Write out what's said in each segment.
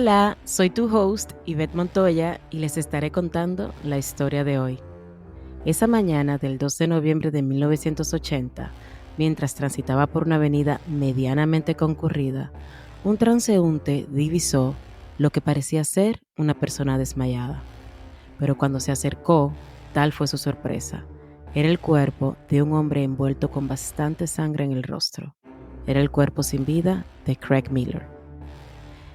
Hola, soy tu host, Yvette Montoya, y les estaré contando la historia de hoy. Esa mañana del 2 de noviembre de 1980, mientras transitaba por una avenida medianamente concurrida, un transeúnte divisó lo que parecía ser una persona desmayada. Pero cuando se acercó, tal fue su sorpresa. Era el cuerpo de un hombre envuelto con bastante sangre en el rostro. Era el cuerpo sin vida de Craig Miller.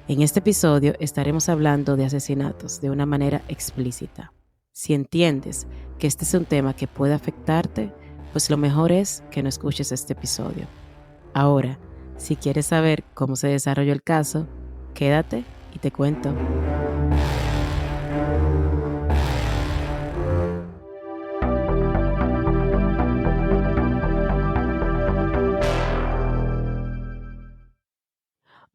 En este episodio estaremos hablando de asesinatos de una manera explícita. Si entiendes que este es un tema que puede afectarte, pues lo mejor es que no escuches este episodio. Ahora, si quieres saber cómo se desarrolló el caso, quédate y te cuento.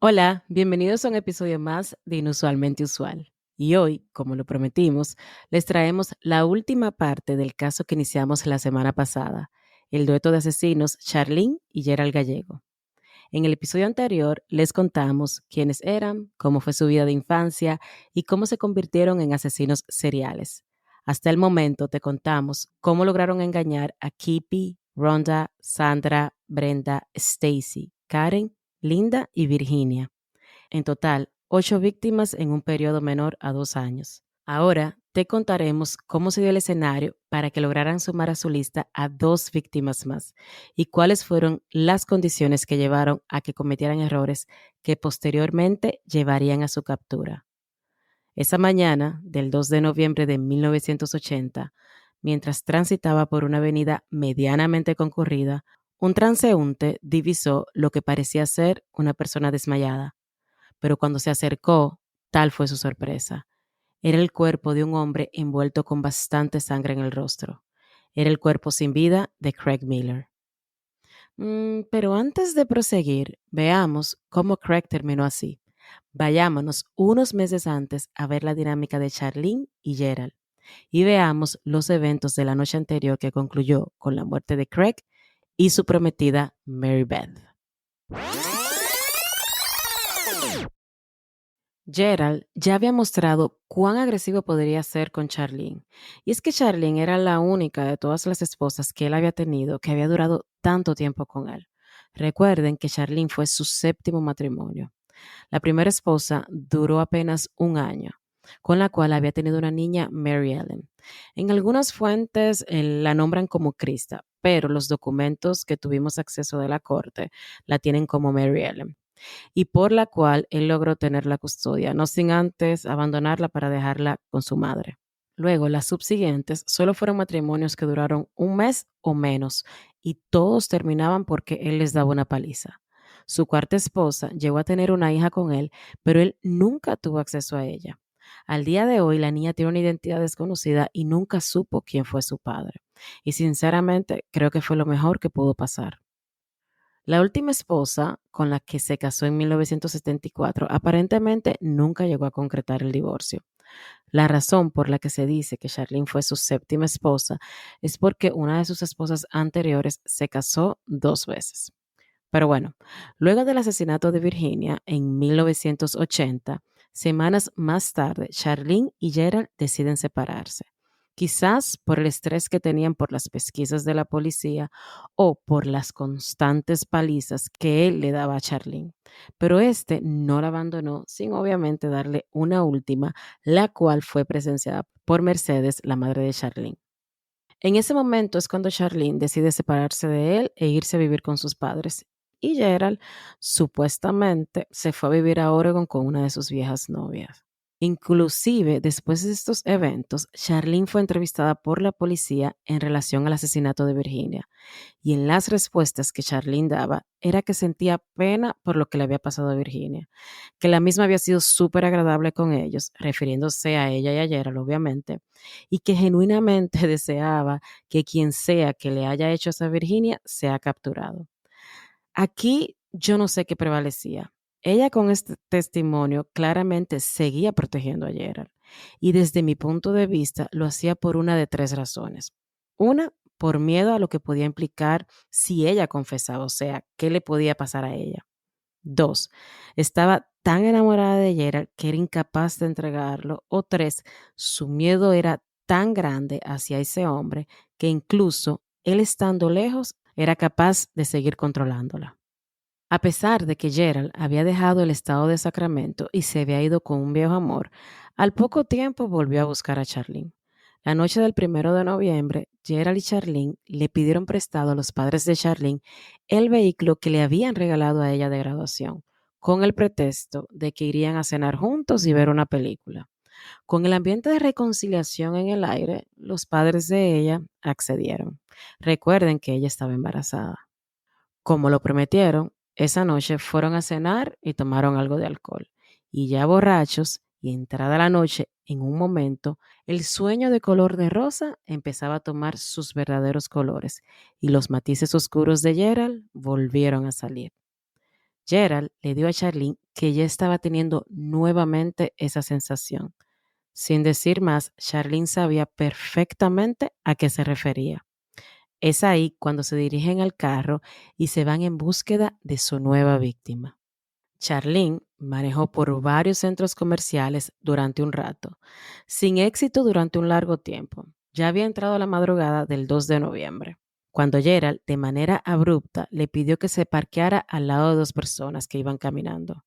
Hola, bienvenidos a un episodio más de Inusualmente Usual. Y hoy, como lo prometimos, les traemos la última parte del caso que iniciamos la semana pasada, el dueto de asesinos Charlene y Gerald Gallego. En el episodio anterior les contamos quiénes eran, cómo fue su vida de infancia y cómo se convirtieron en asesinos seriales. Hasta el momento te contamos cómo lograron engañar a Kippy, Rhonda, Sandra, Brenda, Stacy, Karen, Linda y Virginia. En total, 8 víctimas en un periodo menor a 2 años. Ahora te contaremos cómo se dio el escenario para que lograran sumar a su lista a 2 víctimas más y cuáles fueron las condiciones que llevaron a que cometieran errores que posteriormente llevarían a su captura. Esa mañana del 2 de noviembre de 1980, mientras transitaba por una avenida medianamente concurrida, un transeúnte divisó lo que parecía ser una persona desmayada, pero cuando se acercó, tal fue su sorpresa. Era el cuerpo de un hombre envuelto con bastante sangre en el rostro. Era el cuerpo sin vida de Craig Miller. Pero antes de proseguir, veamos cómo Craig terminó así. Vayámonos unos meses antes a ver la dinámica de Charlene y Gerald y veamos los eventos de la noche anterior que concluyó con la muerte de Craig y su prometida Mary Beth. Gerald ya había mostrado cuán agresivo podría ser con Charlene. Y es que Charlene era la única de todas las esposas que él había tenido que había durado tanto tiempo con él. Recuerden que Charlene fue su séptimo matrimonio. La primera esposa duró apenas un año, con la cual había tenido una niña, Mary Ellen. En algunas fuentes la nombran como Krista, pero los documentos que tuvimos acceso de la corte la tienen como Mary Ellen y por la cual él logró tener la custodia, no sin antes abandonarla para dejarla con su madre. Luego, las subsiguientes solo fueron matrimonios que duraron un mes o menos y todos terminaban porque él les daba una paliza. Su cuarta esposa llegó a tener una hija con él, pero él nunca tuvo acceso a ella. Al día de hoy, la niña tiene una identidad desconocida y nunca supo quién fue su padre. Y sinceramente, creo que fue lo mejor que pudo pasar. La última esposa con la que se casó en 1974 aparentemente nunca llegó a concretar el divorcio. La razón por la que se dice que Charlene fue su séptima esposa es porque una de sus esposas anteriores se casó 2 veces. Pero bueno, luego del asesinato de Virginia en 1980, semanas más tarde, Charlene y Gerald deciden separarse. Quizás por el estrés que tenían por las pesquisas de la policía o por las constantes palizas que él le daba a Charlene. Pero este no la abandonó sin obviamente darle una última, la cual fue presenciada por Mercedes, la madre de Charlene. En ese momento es cuando Charlene decide separarse de él e irse a vivir con sus padres. Y Gerald supuestamente se fue a vivir a Oregon con una de sus viejas novias. Inclusive, después de estos eventos, Charlene fue entrevistada por la policía en relación al asesinato de Virginia. Y en las respuestas que Charlene daba, era que sentía pena por lo que le había pasado a Virginia, que la misma había sido súper agradable con ellos, refiriéndose a ella y a Gerald, obviamente, y que genuinamente deseaba que quien sea que le haya hecho eso a Virginia sea capturado. Aquí yo no sé qué prevalecía. Ella con este testimonio claramente seguía protegiendo a Gerald y desde mi punto de vista lo hacía por una de 3 razones. Una, por miedo a lo que podía implicar si ella confesaba, o sea, qué le podía pasar a ella. 2. Estaba tan enamorada de Gerald que era incapaz de entregarlo. O 3. Su miedo era tan grande hacia ese hombre que incluso él estando lejos era capaz de seguir controlándola. A pesar de que Gerald había dejado el estado de Sacramento y se había ido con un viejo amor, al poco tiempo volvió a buscar a Charlene. La noche del 1 de noviembre, Gerald y Charlene le pidieron prestado a los padres de Charlene el vehículo que le habían regalado a ella de graduación, con el pretexto de que irían a cenar juntos y ver una película. Con el ambiente de reconciliación en el aire, los padres de ella accedieron. Recuerden que ella estaba embarazada. Como lo prometieron, esa noche fueron a cenar y tomaron algo de alcohol. Y ya borrachos y entrada la noche, en un momento, el sueño de color de rosa empezaba a tomar sus verdaderos colores y los matices oscuros de Gerald volvieron a salir. Gerald le dio a Charlene que ya estaba teniendo nuevamente esa sensación. Sin decir más, Charlene sabía perfectamente a qué se refería. Es ahí cuando se dirigen al carro y se van en búsqueda de su nueva víctima. Charlene manejó por varios centros comerciales durante un rato, sin éxito durante un largo tiempo. Ya había entrado la madrugada del 2 de noviembre, cuando Gerald, de manera abrupta, le pidió que se parqueara al lado de dos personas que iban caminando.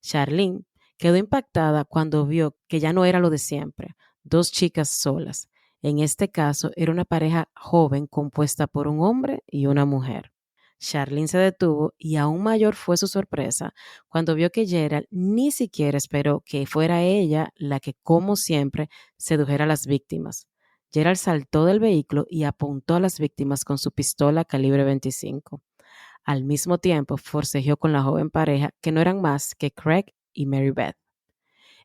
Charlene quedó impactada cuando vio que ya no era lo de siempre, dos chicas solas. En este caso, era una pareja joven compuesta por un hombre y una mujer. Charlene se detuvo y aún mayor fue su sorpresa cuando vio que Gerald ni siquiera esperó que fuera ella la que, como siempre, sedujera a las víctimas. Gerald saltó del vehículo y apuntó a las víctimas con su pistola calibre 25. Al mismo tiempo, forcejeó con la joven pareja, que no eran más que Craig y Mary Beth.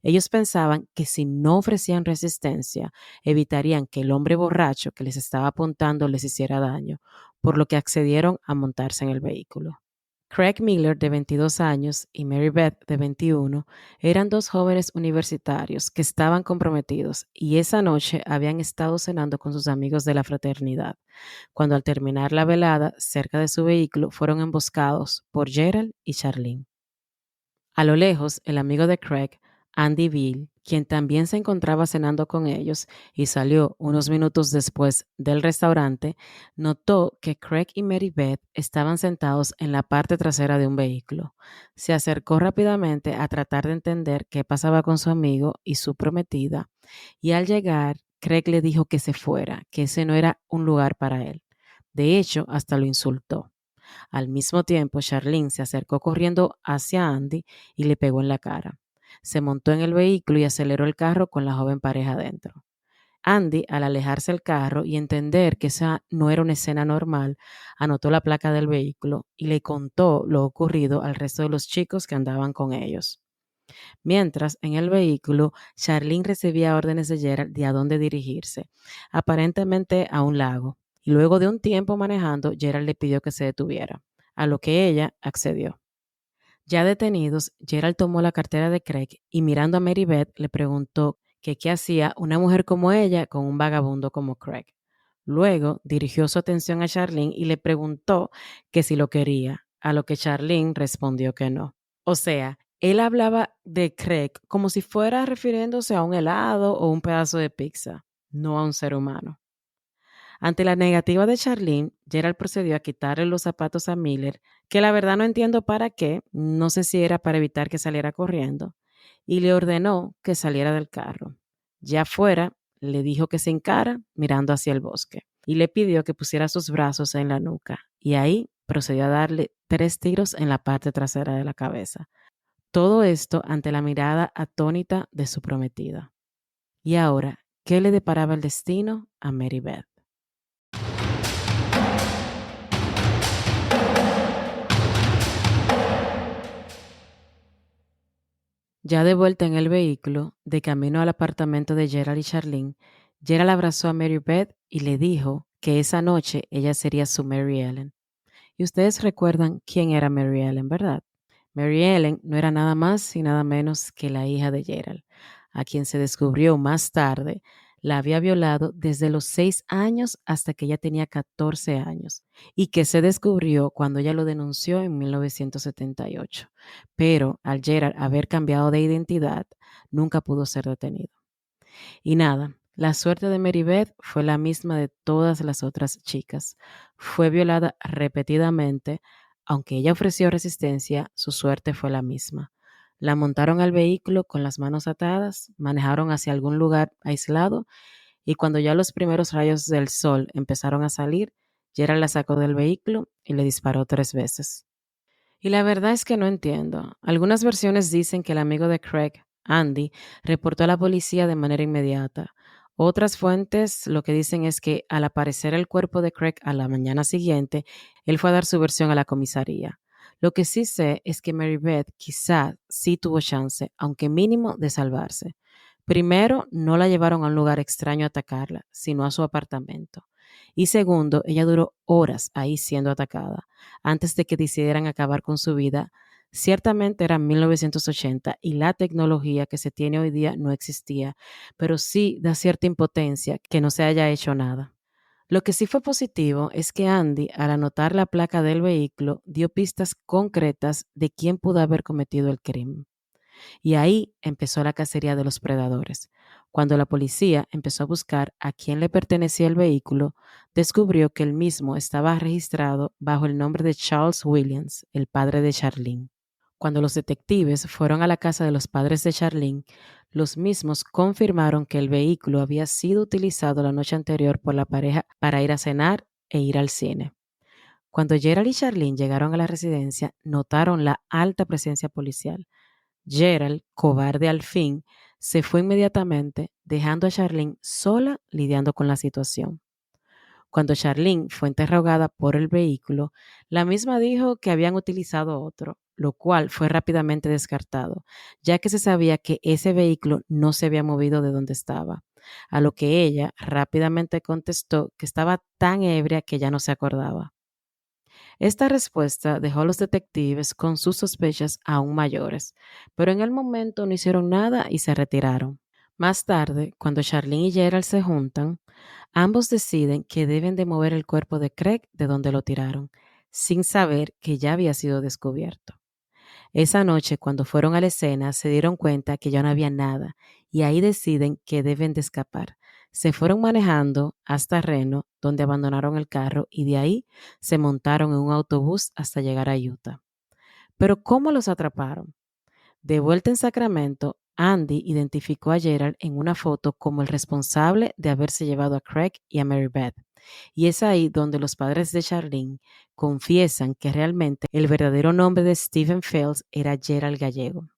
Ellos pensaban que si no ofrecían resistencia, evitarían que el hombre borracho que les estaba apuntando les hiciera daño, por lo que accedieron a montarse en el vehículo. Craig Miller, de 22 años, y Mary Beth, de 21, eran dos jóvenes universitarios que estaban comprometidos y esa noche habían estado cenando con sus amigos de la fraternidad, cuando al terminar la velada, cerca de su vehículo, fueron emboscados por Gerald y Charlene. A lo lejos, el amigo de Craig, Andy Beale, quien también se encontraba cenando con ellos y salió unos minutos después del restaurante, notó que Craig y Mary Beth estaban sentados en la parte trasera de un vehículo. Se acercó rápidamente a tratar de entender qué pasaba con su amigo y su prometida, y al llegar, Craig le dijo que se fuera, que ese no era un lugar para él. De hecho, hasta lo insultó. Al mismo tiempo, Charlene se acercó corriendo hacia Andy y le pegó en la cara. Se montó en el vehículo y aceleró el carro con la joven pareja dentro. Andy, al alejarse el carro y entender que esa no era una escena normal, anotó la placa del vehículo y le contó lo ocurrido al resto de los chicos que andaban con ellos. Mientras, en el vehículo, Charlene recibía órdenes de Gerald de a dónde dirigirse, aparentemente a un lago. Y luego de un tiempo manejando, Gerald le pidió que se detuviera, a lo que ella accedió. Ya detenidos, Gerald tomó la cartera de Craig y mirando a Mary Beth le preguntó que qué hacía una mujer como ella con un vagabundo como Craig. Luego dirigió su atención a Charlene y le preguntó que si lo quería, a lo que Charlene respondió que no. O sea, él hablaba de Craig como si fuera refiriéndose a un helado o un pedazo de pizza, no a un ser humano. Ante la negativa de Charlene, Gerald procedió a quitarle los zapatos a Miller, que la verdad no entiendo para qué, no sé si era para evitar que saliera corriendo, y le ordenó que saliera del carro. Ya fuera, le dijo que se encara mirando hacia el bosque y le pidió que pusiera sus brazos en la nuca, y ahí procedió a darle 3 tiros en la parte trasera de la cabeza. Todo esto ante la mirada atónita de su prometida. Y ahora, ¿qué le deparaba el destino a Mary Beth? Ya de vuelta en el vehículo, de camino al apartamento de Gerald y Charlene, Gerald abrazó a Mary Beth y le dijo que esa noche ella sería su Mary Ellen. Y ustedes recuerdan quién era Mary Ellen, ¿verdad? Mary Ellen no era nada más y nada menos que la hija de Gerald, a quien se descubrió más tarde la había violado desde los 6 años hasta que ella tenía 14 años y que se descubrió cuando ella lo denunció en 1978. Pero al Gerald haber cambiado de identidad, nunca pudo ser detenido. Y nada, la suerte de Mary Beth fue la misma de todas las otras chicas. Fue violada repetidamente. Aunque ella ofreció resistencia, su suerte fue la misma. La montaron al vehículo con las manos atadas, manejaron hacia algún lugar aislado y cuando ya los primeros rayos del sol empezaron a salir, Gerald la sacó del vehículo y le disparó 3 veces. Y la verdad es que no entiendo. Algunas versiones dicen que el amigo de Craig, Andy, reportó a la policía de manera inmediata. Otras fuentes lo que dicen es que al aparecer el cuerpo de Craig a la mañana siguiente, él fue a dar su versión a la comisaría. Lo que sí sé es que Mary Beth quizá sí tuvo chance, aunque mínimo, de salvarse. Primero, no la llevaron a un lugar extraño a atacarla, sino a su apartamento. Y segundo, ella duró horas ahí siendo atacada antes de que decidieran acabar con su vida. Ciertamente era 1980 y la tecnología que se tiene hoy día no existía, pero sí da cierta impotencia que no se haya hecho nada. Lo que sí fue positivo es que Andy, al anotar la placa del vehículo, dio pistas concretas de quién pudo haber cometido el crimen. Y ahí empezó la cacería de los predadores. Cuando la policía empezó a buscar a quién le pertenecía el vehículo, descubrió que el mismo estaba registrado bajo el nombre de Charles Williams, el padre de Charlene. Cuando los detectives fueron a la casa de los padres de Charlene, los mismos confirmaron que el vehículo había sido utilizado la noche anterior por la pareja para ir a cenar e ir al cine. Cuando Gerald y Charlene llegaron a la residencia, notaron la alta presencia policial. Gerald, cobarde al fin, se fue inmediatamente, dejando a Charlene sola lidiando con la situación. Cuando Charlene fue interrogada por el vehículo, la misma dijo que habían utilizado otro, lo cual fue rápidamente descartado, ya que se sabía que ese vehículo no se había movido de donde estaba, a lo que ella rápidamente contestó que estaba tan ebria que ya no se acordaba. Esta respuesta dejó a los detectives con sus sospechas aún mayores, pero en el momento no hicieron nada y se retiraron. Más tarde, cuando Charlene y Gerald se juntan, ambos deciden que deben de mover el cuerpo de Craig de donde lo tiraron, sin saber que ya había sido descubierto. Esa noche, cuando fueron a la escena, se dieron cuenta que ya no había nada y ahí deciden que deben de escapar. Se fueron manejando hasta Reno, donde abandonaron el carro y de ahí se montaron en un autobús hasta llegar a Utah. Pero ¿cómo los atraparon? De vuelta en Sacramento, Andy identificó a Gerald en una foto como el responsable de haberse llevado a Craig y a Mary Beth. Y es ahí donde los padres de Charlene confiesan que realmente el verdadero nombre de Stephen Fels era Gerald Gallego.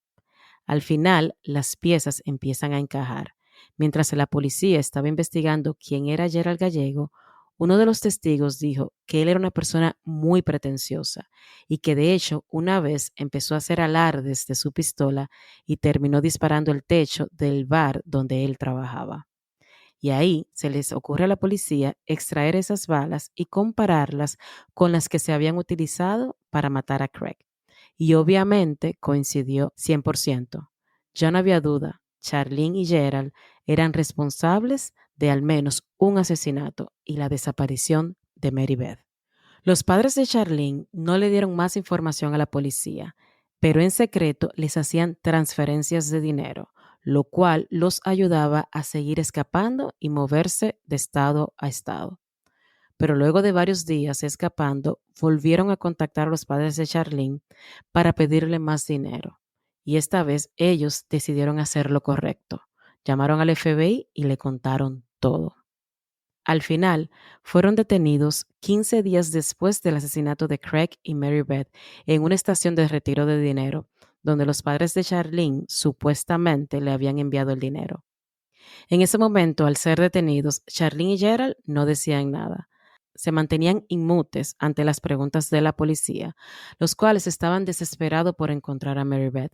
Al final, las piezas empiezan a encajar. Mientras la policía estaba investigando quién era Gerald Gallego, uno de los testigos dijo que él era una persona muy pretenciosa y que de hecho una vez empezó a hacer alardes de su pistola y terminó disparando el techo del bar donde él trabajaba. Y ahí se les ocurre a la policía extraer esas balas y compararlas con las que se habían utilizado para matar a Craig. Y obviamente coincidió 100%. Ya no había duda, Charlene y Gerald eran responsables de al menos un asesinato y la desaparición de Mary Beth. Los padres de Charlene no le dieron más información a la policía, pero en secreto les hacían transferencias de dinero, lo cual los ayudaba a seguir escapando y moverse de estado a estado. Pero luego de varios días escapando, volvieron a contactar a los padres de Charlene para pedirle más dinero. Y esta vez ellos decidieron hacer lo correcto. Llamaron al FBI y le contaron todo. Al final, fueron detenidos 15 días después del asesinato de Craig y Mary Beth en una estación de retiro de dinero, donde los padres de Charlene supuestamente le habían enviado el dinero. En ese momento, al ser detenidos, Charlene y Gerald no decían nada. Se mantenían inmutes ante las preguntas de la policía, los cuales estaban desesperados por encontrar a Mary Beth,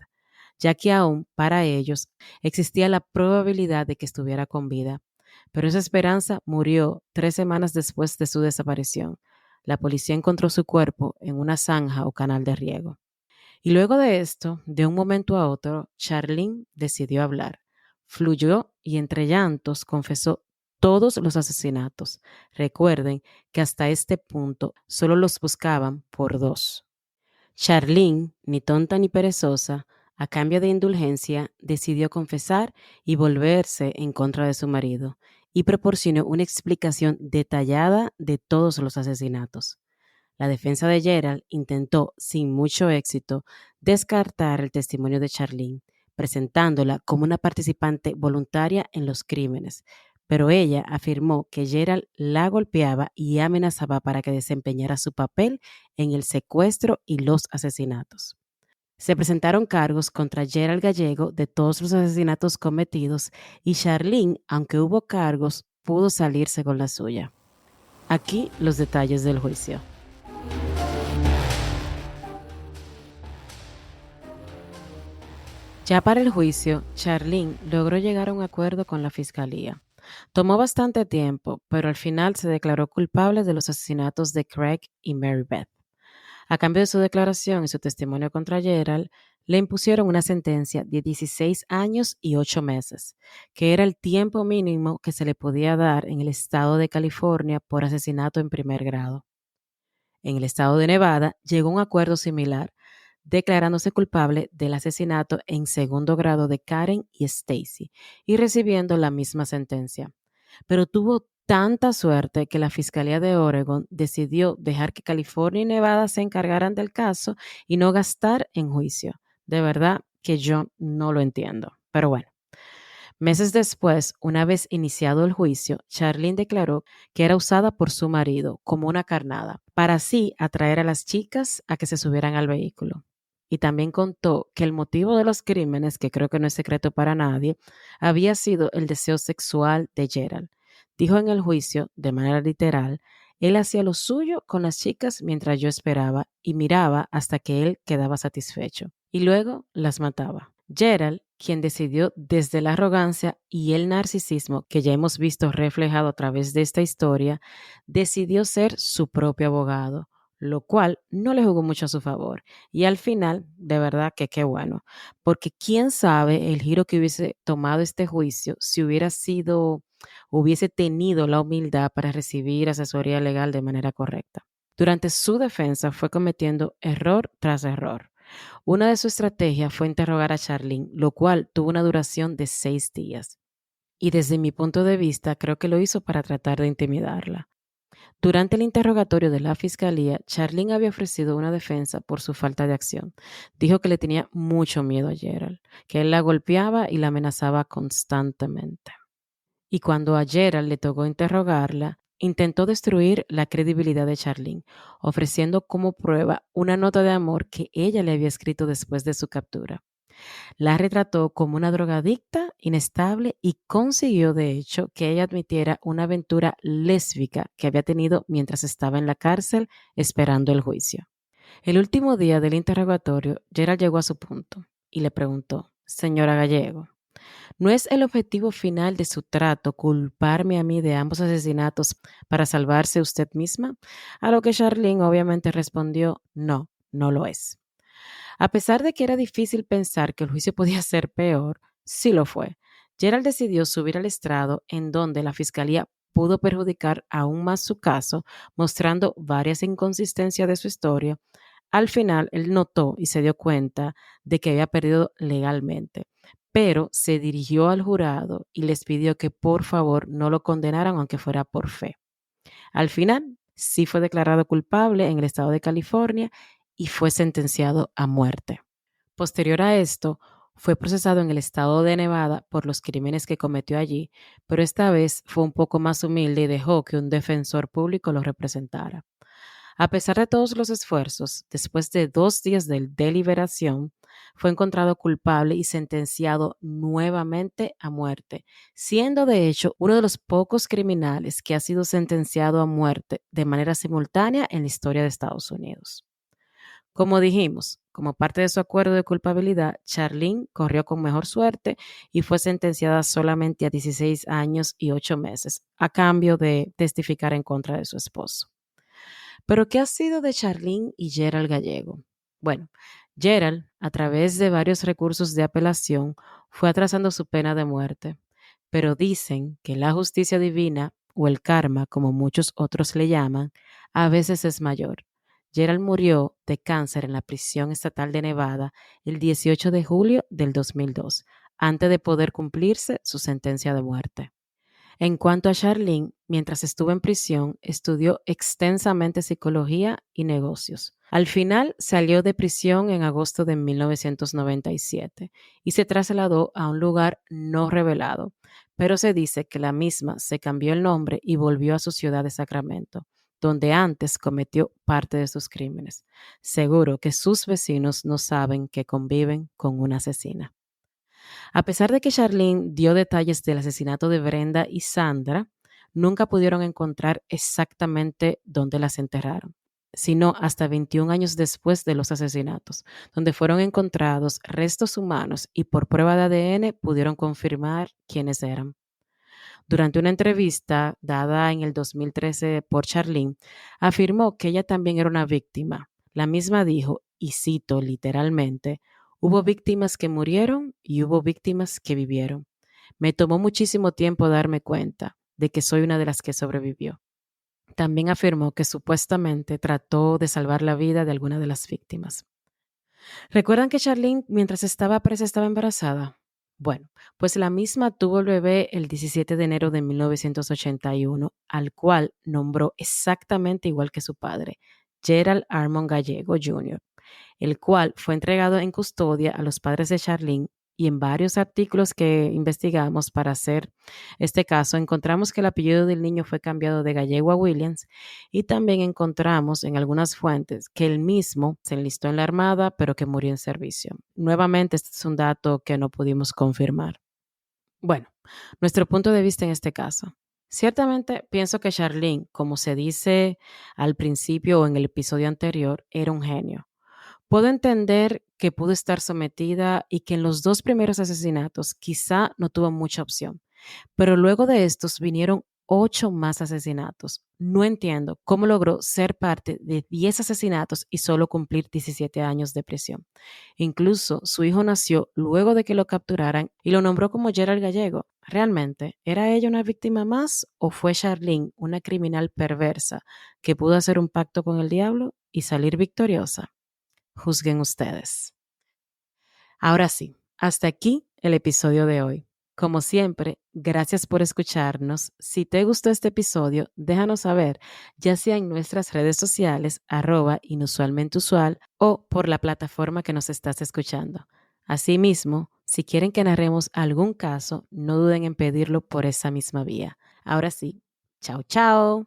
ya que aún para ellos existía la probabilidad de que estuviera con vida. Pero esa esperanza murió 3 semanas después de su desaparición. La policía encontró su cuerpo en una zanja o canal de riego. Y luego de esto, de un momento a otro, Charlene decidió hablar. fluyó y entre llantos confesó todos los asesinatos. Recuerden que hasta este punto solo los buscaban por dos. Charlene, ni tonta ni perezosa, a cambio de indulgencia, decidió confesar y volverse en contra de su marido, y proporcionó una explicación detallada de todos los asesinatos. La defensa de Gerald intentó, sin mucho éxito, descartar el testimonio de Charlene, presentándola como una participante voluntaria en los crímenes, pero ella afirmó que Gerald la golpeaba y amenazaba para que desempeñara su papel en el secuestro y los asesinatos. Se presentaron cargos contra Gerald Gallego de todos los asesinatos cometidos y Charlene, aunque hubo cargos, pudo salirse con la suya. Aquí los detalles del juicio. Ya para el juicio, Charlene logró llegar a un acuerdo con la fiscalía. Tomó bastante tiempo, pero al final se declaró culpable de los asesinatos de Craig y Mary Beth. A cambio de su declaración y su testimonio contra Gerald, le impusieron una sentencia de 16 años y 8 meses, que era el tiempo mínimo que se le podía dar en el estado de California por asesinato en primer grado. En el estado de Nevada llegó a un acuerdo similar, declarándose culpable del asesinato en segundo grado de Karen y Stacy y recibiendo la misma sentencia. Pero tuvo tanta suerte que la Fiscalía de Oregon decidió dejar que California y Nevada se encargaran del caso y no gastar en juicio. De verdad que yo no lo entiendo. Pero bueno. Meses después, una vez iniciado el juicio, Charlene declaró que era usada por su marido como una carnada, para así atraer a las chicas a que se subieran al vehículo. Y también contó que el motivo de los crímenes, que creo que no es secreto para nadie, había sido el deseo sexual de Gerald. Dijo en el juicio, de manera literal, él hacía lo suyo con las chicas mientras yo esperaba y miraba hasta que él quedaba satisfecho. Y luego las mataba. Gerald, quien decidió desde la arrogancia y el narcisismo que ya hemos visto reflejado a través de esta historia, decidió ser su propio abogado, lo cual no le jugó mucho a su favor. Y al final, de verdad que qué bueno, porque quién sabe el giro que hubiese tomado este juicio si hubiese tenido la humildad para recibir asesoría legal de manera correcta. Durante su defensa fue cometiendo error tras error. Una de sus estrategias fue interrogar a Charlene, lo cual tuvo una duración de 6 días. Y desde mi punto de vista, creo que lo hizo para tratar de intimidarla. Durante el interrogatorio de la fiscalía, Charlene había ofrecido una defensa por su falta de acción. Dijo que le tenía mucho miedo a Gerald, que él la golpeaba y la amenazaba constantemente. Y cuando a Gerald le tocó interrogarla, intentó destruir la credibilidad de Charlene, ofreciendo como prueba una nota de amor que ella le había escrito después de su captura. La retrató como una drogadicta inestable y consiguió, de hecho, que ella admitiera una aventura lésbica que había tenido mientras estaba en la cárcel esperando el juicio. El último día del interrogatorio, Gerald llegó a su punto y le preguntó: Señora Gallego, ¿no es el objetivo final de su trato culparme a mí de ambos asesinatos para salvarse usted misma? A lo que Charlene obviamente respondió: no, no lo es. A pesar de que era difícil pensar que el juicio podía ser peor, sí lo fue. Gerald decidió subir al estrado en donde la fiscalía pudo perjudicar aún más su caso, mostrando varias inconsistencias de su historia. Al final, él notó y se dio cuenta de que había perdido legalmente, pero se dirigió al jurado y les pidió que por favor no lo condenaran aunque fuera por fe. Al final, sí fue declarado culpable en el estado de California y fue sentenciado a muerte. Posterior a esto, fue procesado en el estado de Nevada por los crímenes que cometió allí, pero esta vez fue un poco más humilde y dejó que un defensor público lo representara. A pesar de todos los esfuerzos, después de 2 días de deliberación, fue encontrado culpable y sentenciado nuevamente a muerte, siendo de hecho uno de los pocos criminales que ha sido sentenciado a muerte de manera simultánea en la historia de Estados Unidos. Como dijimos, como parte de su acuerdo de culpabilidad, Charlene corrió con mejor suerte y fue sentenciada solamente a 16 años y 8 meses, a cambio de testificar en contra de su esposo. Pero ¿qué ha sido de Charlene y Gerald Gallego? Bueno, Gerald, a través de varios recursos de apelación, fue atrasando su pena de muerte, pero dicen que la justicia divina, o el karma, como muchos otros le llaman, a veces es mayor. Gerald murió de cáncer en la prisión estatal de Nevada el 18 de julio del 2002, antes de poder cumplirse su sentencia de muerte. En cuanto a Charlene, mientras estuvo en prisión, estudió extensamente psicología y negocios. Al final salió de prisión en agosto de 1997 y se trasladó a un lugar no revelado, pero se dice que la misma se cambió el nombre y volvió a su ciudad de Sacramento, donde antes cometió parte de sus crímenes. Seguro que sus vecinos no saben que conviven con una asesina. A pesar de que Charlene dio detalles del asesinato de Brenda y Sandra, nunca pudieron encontrar exactamente dónde las enterraron, sino hasta 21 años después de los asesinatos, donde fueron encontrados restos humanos y por prueba de ADN pudieron confirmar quiénes eran. Durante una entrevista dada en el 2013 por Charlene, afirmó que ella también era una víctima. La misma dijo, y cito literalmente, hubo víctimas que murieron y hubo víctimas que vivieron. Me tomó muchísimo tiempo darme cuenta de que soy una de las que sobrevivió. También afirmó que supuestamente trató de salvar la vida de alguna de las víctimas. ¿Recuerdan que Charlene, mientras estaba presa, estaba embarazada? Bueno, pues la misma tuvo el bebé el 17 de enero de 1981, al cual nombró exactamente igual que su padre, Gerald Armond Gallego Jr., el cual fue entregado en custodia a los padres de Charlene. Y en varios artículos que investigamos para hacer este caso, encontramos que el apellido del niño fue cambiado de Gallego a Williams y también encontramos en algunas fuentes que él mismo se enlistó en la Armada, pero que murió en servicio. Nuevamente, este es un dato que no pudimos confirmar. Bueno, nuestro punto de vista en este caso. Ciertamente pienso que Charlene, como se dice al principio o en el episodio anterior, era un genio. Puedo entender que pudo estar sometida y que en los dos primeros asesinatos quizá no tuvo mucha opción, pero luego de estos vinieron 8 más asesinatos. No entiendo cómo logró ser parte de 10 asesinatos y solo cumplir 17 años de prisión. Incluso su hijo nació luego de que lo capturaran y lo nombró como Gerald Gallego. ¿Realmente era ella una víctima más o fue Charlene una criminal perversa que pudo hacer un pacto con el diablo y salir victoriosa? Juzguen ustedes. Ahora sí, hasta aquí el episodio de hoy. Como siempre, gracias por escucharnos. Si te gustó este episodio, déjanos saber, ya sea en nuestras redes sociales, @inusualmenteusual o por la plataforma que nos estás escuchando. Asimismo, si quieren que narremos algún caso, no duden en pedirlo por esa misma vía. Ahora sí, chao, chao.